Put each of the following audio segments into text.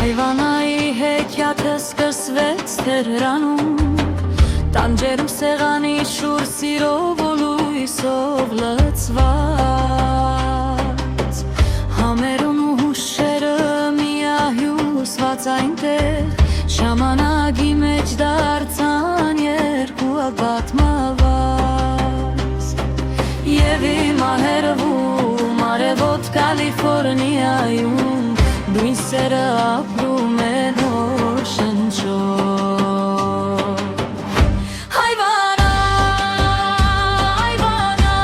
Հայվանայի հեքիաթը սկսվեց Թեհրանում, տանջերում սեղանի շուր սիրով ու լույսով լցված, համերուն ու հուշերը միահյուսված այնտեղ, ժամանակի մեջ դարձան երկու պատմված։ Եվ հիմա հեռվում արևոտ Կալիֆորնիայում բույսերը ապրում են հոր շնչով։ Հայվանա, Հայվանա,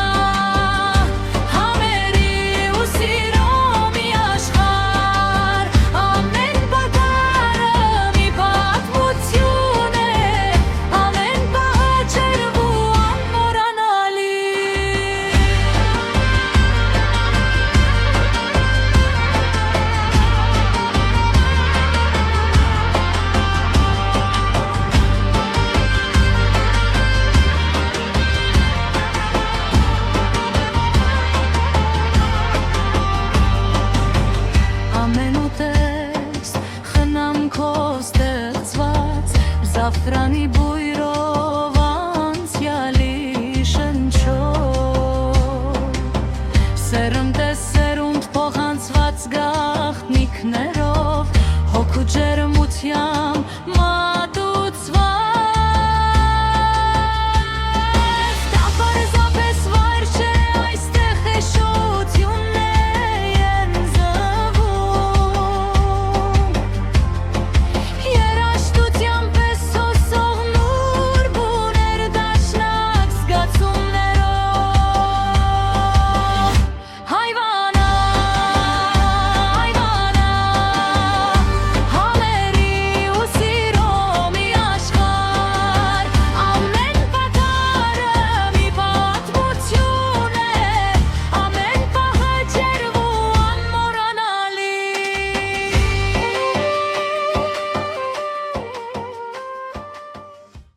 համերի ու սիրո մի աշխարհ, ամեն պատառը մի պատմություն է, ամեն պահը ջերմ ու անմոռանալի։ Ամենուտես խնամքով ստեղծված, զավթրանի